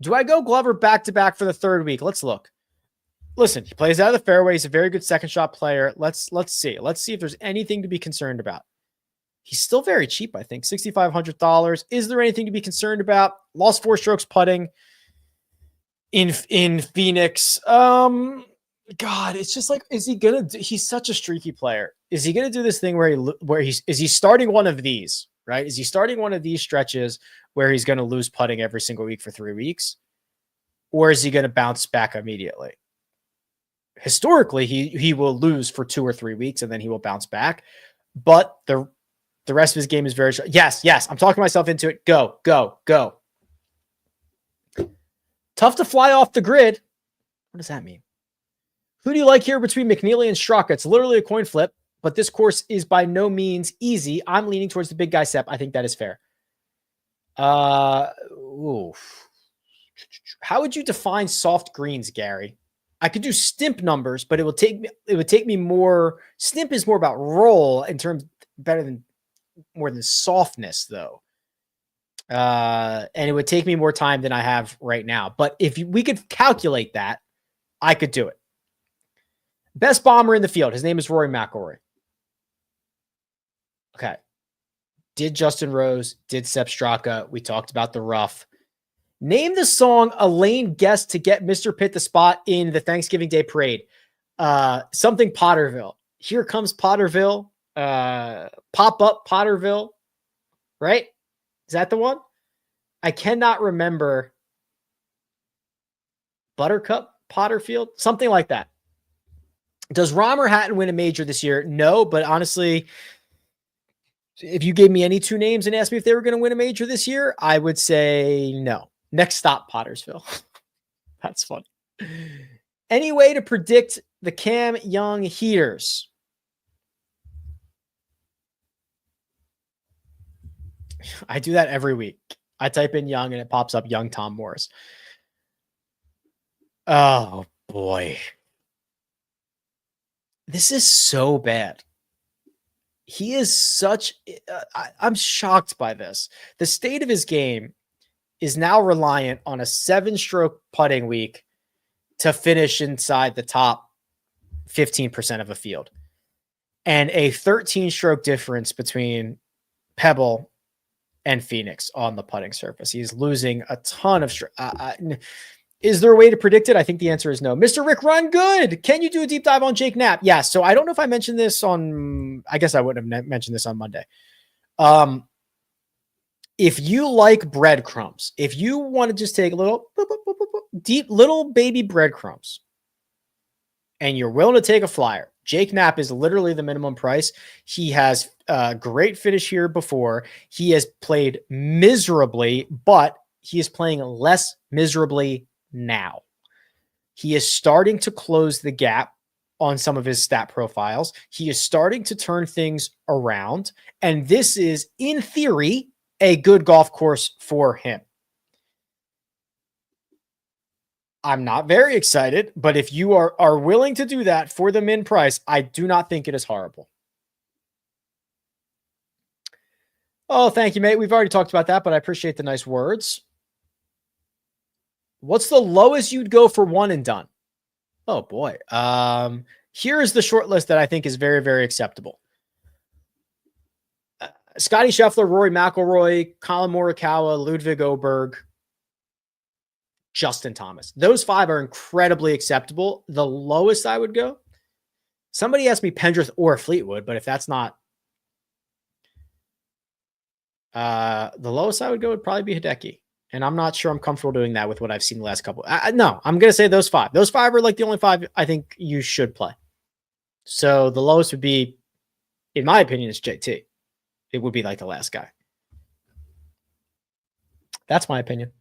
Do I go Glover back-to-back for the third week? Let's look. Listen, he plays out of the fairway. He's a very good second shot player. Let's see. Let's see if there's anything to be concerned about. He's still very cheap, I think. $6,500. Is there anything to be concerned about? Lost 4 strokes putting in Phoenix. God, it's just like, is he gonna he's such a streaky player. Is he gonna do this thing where he's starting one of these, right? Is he starting one of these stretches where he's gonna lose putting every single week for 3 weeks? Or is he gonna bounce back immediately? Historically, he will lose for 2 or 3 weeks and then he will bounce back. But the rest of his game is very short. Yes, I'm talking myself into it. Go. Tough to fly off the grid. What does that mean? Who do you like here between McNeely and Straka? It's literally a coin flip, but this course is by no means easy. I'm leaning towards the big guy, Sepp. I think that is fair. Oof. How would you define soft greens, Gary? I could do stimp numbers, but it would take me more. Stimp is more about roll in terms more than softness, though. And it would take me more time than I have right now. But if we could calculate that, I could do it. Best bomber in the field. His name is Rory McIlroy. Okay. Did Justin Rose, did Sepp Straka. We talked about the rough. Name the song Elaine guessed to get Mr. Pitt the spot in the Thanksgiving Day parade. Something Potterville. Here comes Potterville. Pop up Potterville. Right? Is that the one? I cannot remember. Buttercup Potterfield? Something like that. Does Rahm or Hatton win a major this year? No, but honestly, if you gave me any two names and asked me if they were going to win a major this year, I would say no. Next stop, Pottersville. That's fun. Any way to predict the Cam Young heaters? I do that every week. I type in Young and it pops up Young Tom Morris. Oh, boy. This is so bad. He is such... I'm shocked by this. The state of his game is now reliant on a 7-stroke putting week to finish inside the top 15% of a field. And a 13-stroke difference between Pebble and Phoenix on the putting surface. He's losing a ton of... Is there a way to predict it? I think the answer is no. Mr. Rick Run, good. Can you do a deep dive on Jake Knapp? Yeah, so I don't know if I mentioned this on... I guess I wouldn't have mentioned this on Monday. If you like breadcrumbs, if you want to just take a little deep little baby breadcrumbs and you're willing to take a flyer, Jake Knapp is literally the minimum price. He has a great finish here before. He has played miserably, but he is playing less miserably now. He is starting to close the gap on some of his stat profiles. He is starting to turn things around, and this is, in theory, a good golf course for him. I'm not very excited, but if you are willing to do that for the min price, I do not think it is horrible. Oh, thank you, mate. We've already talked about that, but I appreciate the nice words. What's the lowest you'd go for one and done? Oh, boy. Here is the short list that I think is very, very acceptable. Scotty Scheffler, Rory McIlroy, Colin Morikawa, Ludwig Oberg, Justin Thomas. Those 5 are incredibly acceptable. The lowest I would go, somebody asked me Pendrith or Fleetwood, but if that's not, the lowest I would go would probably be Hideki. And I'm not sure I'm comfortable doing that with what I've seen the last couple. No, I'm going to say those 5. Those 5 are like the only 5 I think you should play. So the lowest would be, in my opinion, is JT. It would be like the last guy. That's my opinion.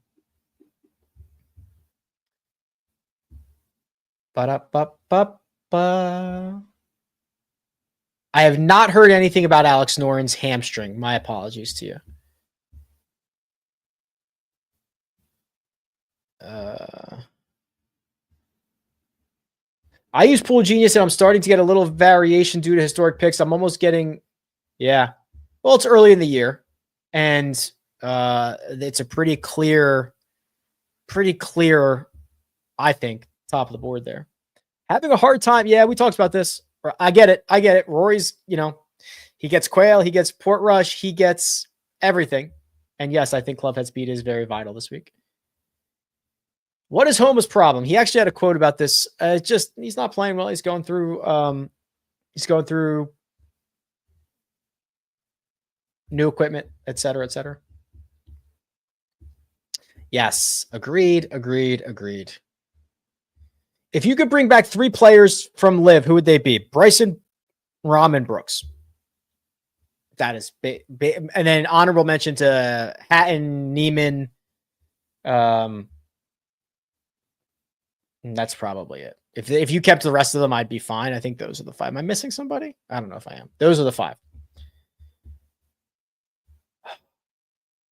Ba-da-ba-ba-ba. I have not heard anything about Alex Noren's hamstring. My apologies to you. I use Pool Genius and I'm starting to get a little variation due to historic picks. I'm almost getting, yeah. Well, it's early in the year and it's a pretty clear, I think, top of the board there. Having a hard time. Yeah, we talked about this. I get it. Rory's, he gets quail, he gets Portrush, he gets everything. And yes, I think clubhead speed is very vital this week. What is Homa's problem? He actually had a quote about this. He's not playing well. He's going through new equipment, et cetera, et cetera. Yes. Agreed. If you could bring back 3 players from Liv, who would they be? Bryson, Rahm, and Brooks. That is big. And then honorable mention to Hatton, Neiman. That's probably it. If you kept the rest of them, I'd be fine. I think those are the 5. Am I missing somebody? I don't know if I am. Those are the 5.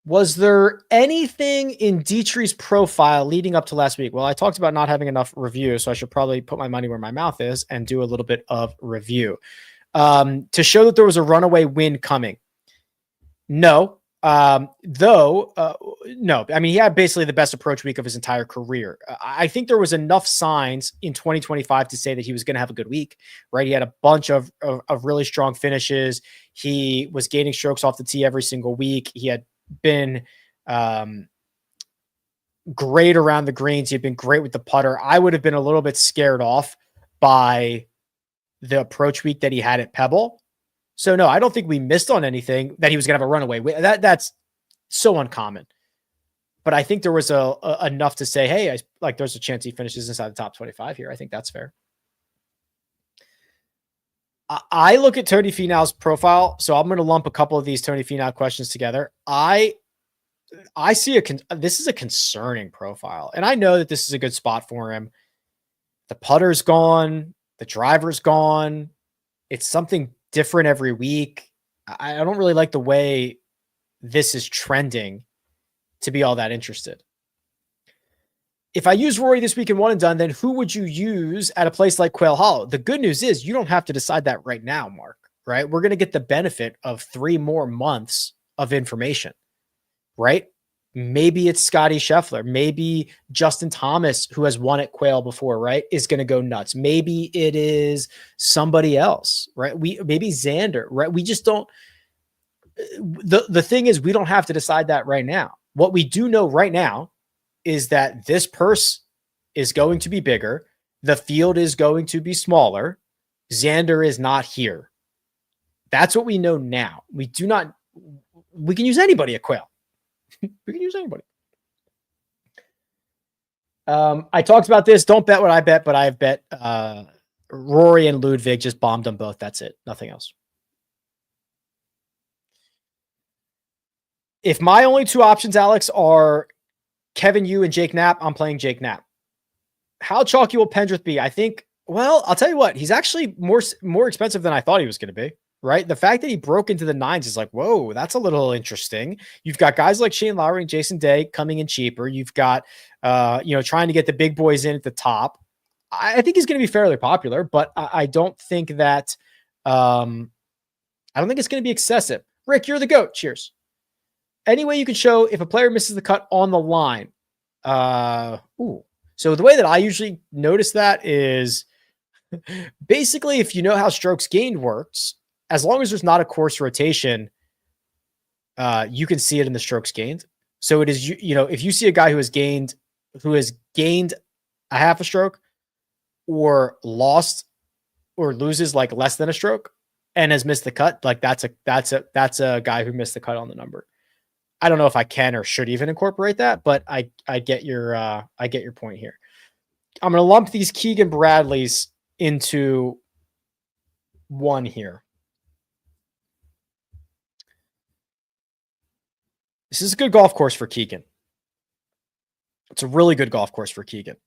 Was there anything in Dietrich's profile leading up to last week? Well, I talked about not having enough review, so I should probably put my money where my mouth is and do a little bit of review. To show that there was a runaway win coming. No. No. I mean, he had basically the best approach week of his entire career. I think there was enough signs in 2025 to say that he was going to have a good week, right? He had a bunch of really strong finishes. He was gaining strokes off the tee every single week. He had been great around the greens. He had been great with the putter. I would have been a little bit scared off by the approach week that he had at Pebble. So no, I don't think we missed on anything that he was going to have a runaway. That's so uncommon. But I think there was enough to say, hey, there's a chance he finishes inside the top 25 here. I think that's fair. I look at Tony Finau's profile, so I'm going to lump a couple of these Tony Finau questions together. I see this is a concerning profile, and I know that this is a good spot for him. The putter's gone, the driver's gone. It's something different every week. I don't really like the way this is trending to be all that interested. If I use Rory this week in one and done, then who would you use at a place like Quail Hollow? The good news is you don't have to decide that right now, Mark, right? We're going to get the benefit of 3 more months of information, right? Maybe it's Scotty Scheffler. Maybe Justin Thomas, who has won at Quail before, right, is going to go nuts. Maybe it is somebody else, right? Maybe Xander, right? We just don't. The thing is, we don't have to decide that right now. What we do know right now is that this purse is going to be bigger. The field is going to be smaller. Xander is not here. That's what we know now. We can use anybody at Quail. We can use anybody. I talked about this. Don't bet what I bet, but I've bet Rory and Ludwig, just bombed them both. That's it. Nothing else. If my only 2 options, Alex, are Kevin Yu and Jake Knapp, I'm playing Jake Knapp. How chalky will Pendrith be? I think, well, I'll tell you what, he's actually more expensive than I thought he was going to be, right? The fact that he broke into the 9s is like, whoa, that's a little interesting. You've got guys like Shane Lowry and Jason Day coming in cheaper. You've got, trying to get the big boys in at the top. I think he's going to be fairly popular, but I don't think that, I don't think it's going to be excessive. Rick, you're the GOAT. Cheers. Any way you can show if a player misses the cut on the line. So the way that I usually notice that is basically if you know how strokes gained works, as long as there's not a course rotation, you can see it in the strokes gained. So it is, if you see a guy who has gained a half a stroke or lost or loses like less than a stroke and has missed the cut, like that's a guy who missed the cut on the number. I don't know if I can or should even incorporate that, but I get your point here. I'm going to lump these Keegan Bradleys into one here. This is a good golf course for Keegan. It's a really good golf course for Keegan.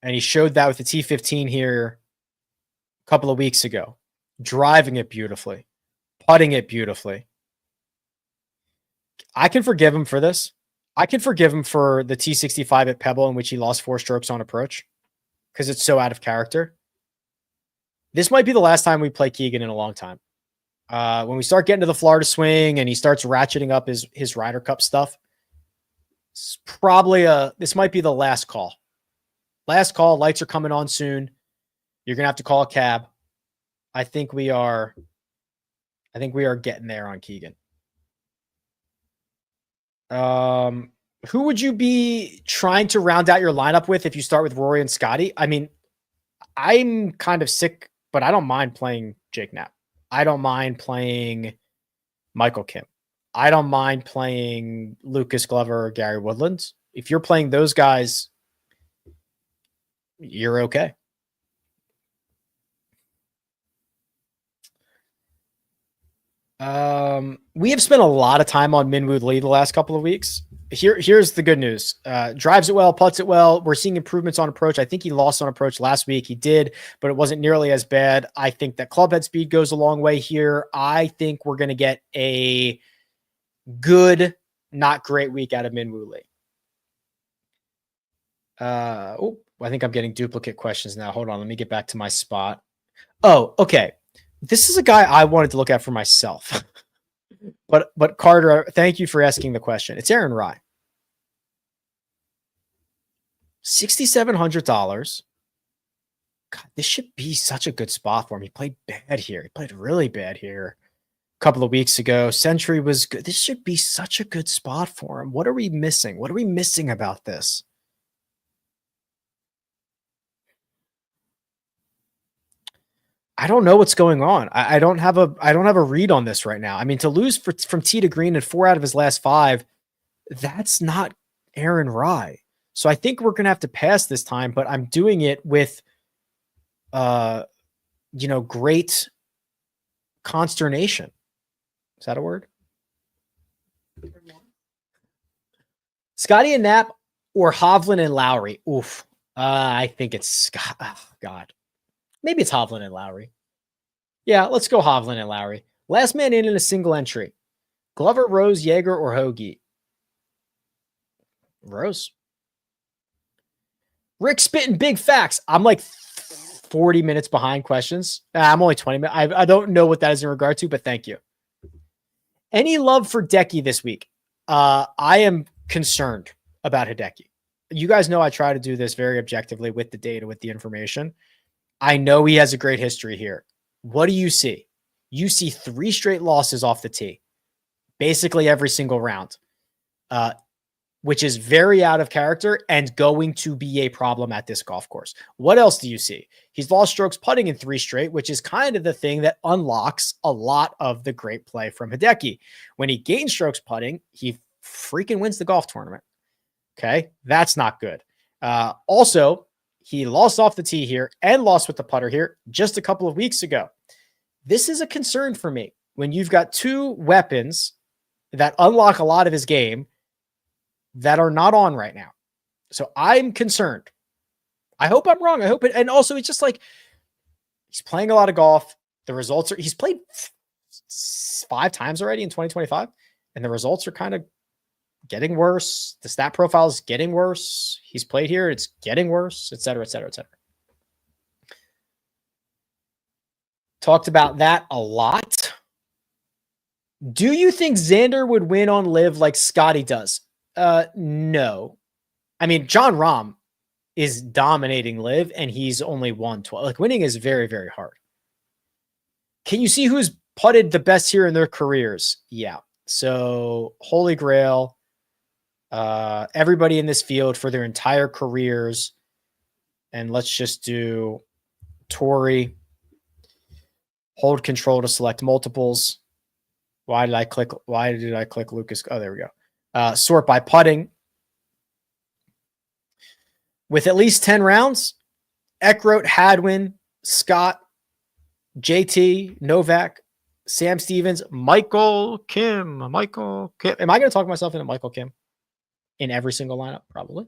And he showed that with the T15 here a couple of weeks ago. Driving it beautifully. Putting it beautifully. I can forgive him for this. I can forgive him for the T65 at Pebble in which he lost 4 strokes on approach because it's so out of character. This might be the last time we play Keegan in a long time. When we start getting to the Florida swing and he starts ratcheting up his Ryder Cup stuff, it's probably this might be the last call. Last call. Lights are coming on soon. You're going to have to call a cab. I think we are getting there on Keegan. Who would you be trying to round out your lineup with if you start with Rory and Scotty? I mean, I'm kind of sick, but I don't mind playing Jake Knapp. I don't mind playing Michael Kim. I don't mind playing Lucas Glover or Gary Woodlands. If you're playing those guys, you're okay. We have spent a lot of time on Minwoo Lee the last couple of weeks. Here's the good news. Drives it well, putts it well. We're seeing improvements on approach. I think he lost on approach last week. He did, but it wasn't nearly as bad. I think that club head speed goes a long way here. I think we're going to get a good, not great week out of Min-Woo Lee. I think I'm getting duplicate questions now. Hold on. Let me get back to my spot. Oh, okay. This is a guy I wanted to look at for myself. But Carter, thank you for asking the question. It's Aaron Rai. $6,700. God, this should be such a good spot for him. He played bad here. He played really bad here a couple of weeks ago. Century was good. This should be such a good spot for him. What are we missing? What are we missing about this? I don't know what's going on. I don't have a read on this right now. I mean, to lose from tee to green in 4 out of his last 5, that's not Aaron Rai. So I think we're going to have to pass this time, but I'm doing it with, great consternation. Is that a word? Scotty and Knapp or Hovland and Lowry? Oof. I think it's Scott. Oh, God. Maybe it's Hovland and Lowry. Yeah, let's go Hovland and Lowry. Last man in a single entry. Glover, Rose, Yeager, or Hoagie? Rose. Rick spitting big facts. I'm like 40 minutes behind questions. I'm only 20 minutes. I don't know what that is in regard to, but thank you. Any love for Hideki this week? I am concerned about Hideki. You guys know I try to do this very objectively with the data, with the information. I know he has a great history here. What do you see? You see 3 straight losses off the tee, basically every single round, which is very out of character and going to be a problem at this golf course. What else do you see? He's lost strokes putting in 3 straight, which is kind of the thing that unlocks a lot of the great play from Hideki. When he gains strokes putting, he freaking wins the golf tournament. Okay, that's not good. Also, he lost off the tee here and lost with the putter here just a couple of weeks ago. This is a concern for me when you've got 2 weapons that unlock a lot of his game that are not on right now. So I'm concerned. I hope I'm wrong. I hope it. And also, it's just like he's playing a lot of golf. The results are, he's played 5 times already in 2025, and the results are kind of getting worse. The stat profile is getting worse. He's played here. It's getting worse, et cetera, et cetera, et cetera. Talked about that a lot. Do you think Xander would win on live like Scotty does? No. I mean, John Rahm is dominating live and he's only won 12. Like, winning is very, very hard. Can you see who's putted the best here in their careers? Yeah. So Holy Grail, everybody in this field for their entire careers. And let's just do Torrey. Hold control to select multiples. Why did I click Lucas? Oh, there we go. Sort by putting. With at least 10 rounds, Eckroat, Hadwin, Scott, JT, Novak, Sam Stevens, Michael Kim. Am I going to talk myself into Michael Kim in every single lineup? Probably.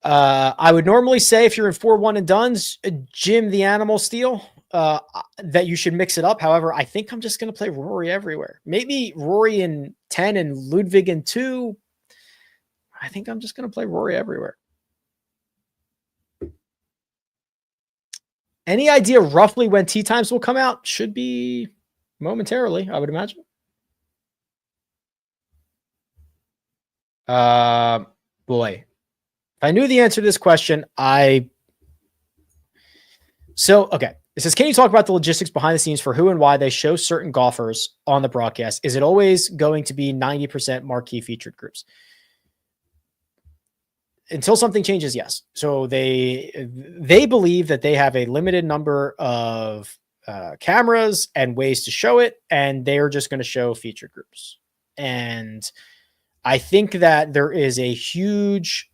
I would normally say if you're in 4-1 and dones, Jim the Animal Steel, that you should mix it up. However, I think I'm just going to play Rory everywhere. Maybe Rory in 10 and Ludwig in 2. I think I'm just going to play Rory everywhere. Any idea roughly when tee times will come out? Should be momentarily, I would imagine. Boy. If I knew the answer to this question, okay. It says, can you talk about the logistics behind the scenes for who and why they show certain golfers on the broadcast? Is it always going to be 90% marquee featured groups? Until something changes, yes. So they believe that they have a limited number of cameras and ways to show it, and they are just going to show featured groups. And I think that there is a huge...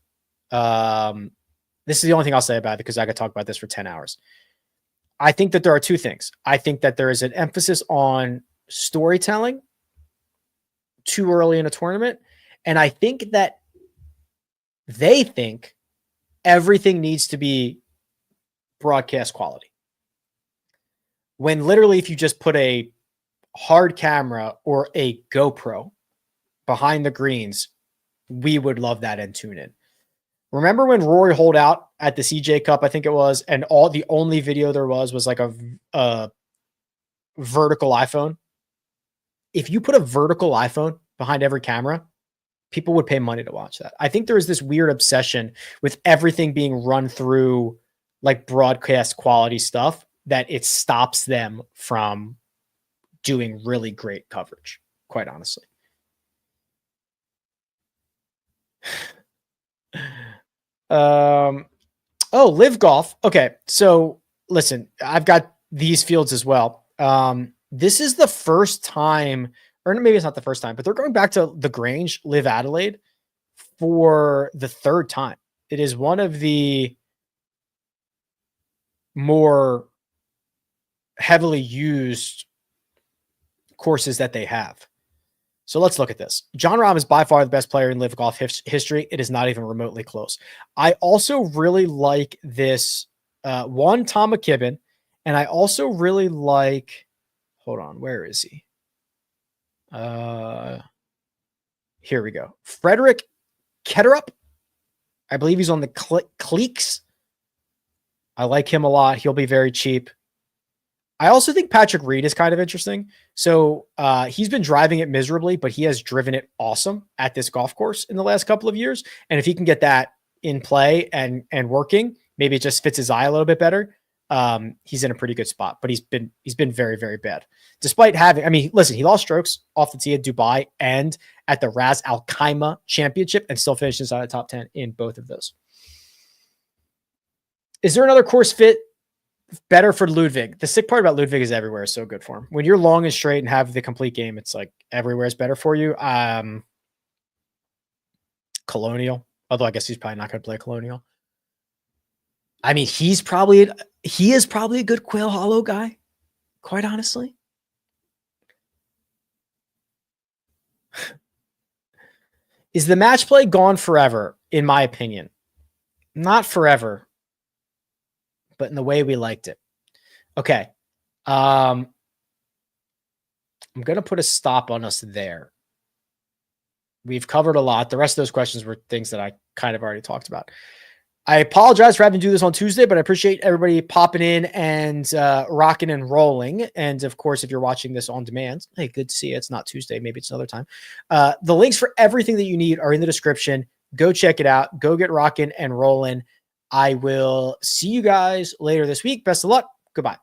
this is the only thing I'll say about it because I could talk about this for 10 hours. I think that there are 2 things. I think that there is an emphasis on storytelling too early in a tournament. And I think that they think everything needs to be broadcast quality. When literally, if you just put a hard camera or a GoPro behind the greens, we would love that and tune in. Remember when Rory holed out at the CJ Cup, I think it was, and the only video there was like a vertical iPhone. If you put a vertical iPhone behind every camera, people would pay money to watch that. I think there is this weird obsession with everything being run through like broadcast quality stuff that it stops them from doing really great coverage, quite honestly. Live Golf. Okay. So listen, I've got these fields as well. This is the first time, or maybe it's not the first time, but they're going back to the Grange Live Adelaide for the third time. It is one of the more heavily used courses that they have. So let's look at this. Jon Rahm is by far the best player in Live Golf history. It is not even remotely close. I also really like this Tom McKibben, and I also really like, hold on, where is he? Here we go. Frederick Ketterup. I believe he's on the Cleeks. I like him a lot. He'll be very cheap. I also think Patrick Reed is kind of interesting. So he's been driving it miserably, but he has driven it awesome at this golf course in the last couple of years. And if he can get that in play and working, maybe it just fits his eye a little bit better. He's in a pretty good spot, but he's been very, very bad. Despite having, I mean, listen, he lost strokes off the tee at Dubai and at the Ras Al Khaimah Championship and still finished inside the top 10 in both of those. Is there another course fit better for Ludwig? The sick part about Ludwig is everywhere is so good for him. When you're long and straight and have the complete game, it's like everywhere is better for you. Colonial, although I guess he's probably not going to play Colonial. I mean, he is probably a good Quail Hollow guy, quite honestly. Is the match play gone forever? In my opinion, not forever, but in the way we liked it. Okay. I'm going to put a stop on us there. We've covered a lot. The rest of those questions were things that I kind of already talked about. I apologize for having to do this on Tuesday, but I appreciate everybody popping in and rocking and rolling. And of course, if you're watching this on demand, hey, good to see you. It's not Tuesday. Maybe it's another time. The links for everything that you need are in the description. Go check it out. Go get rocking and rolling. I will see you guys later this week. Best of luck. Goodbye.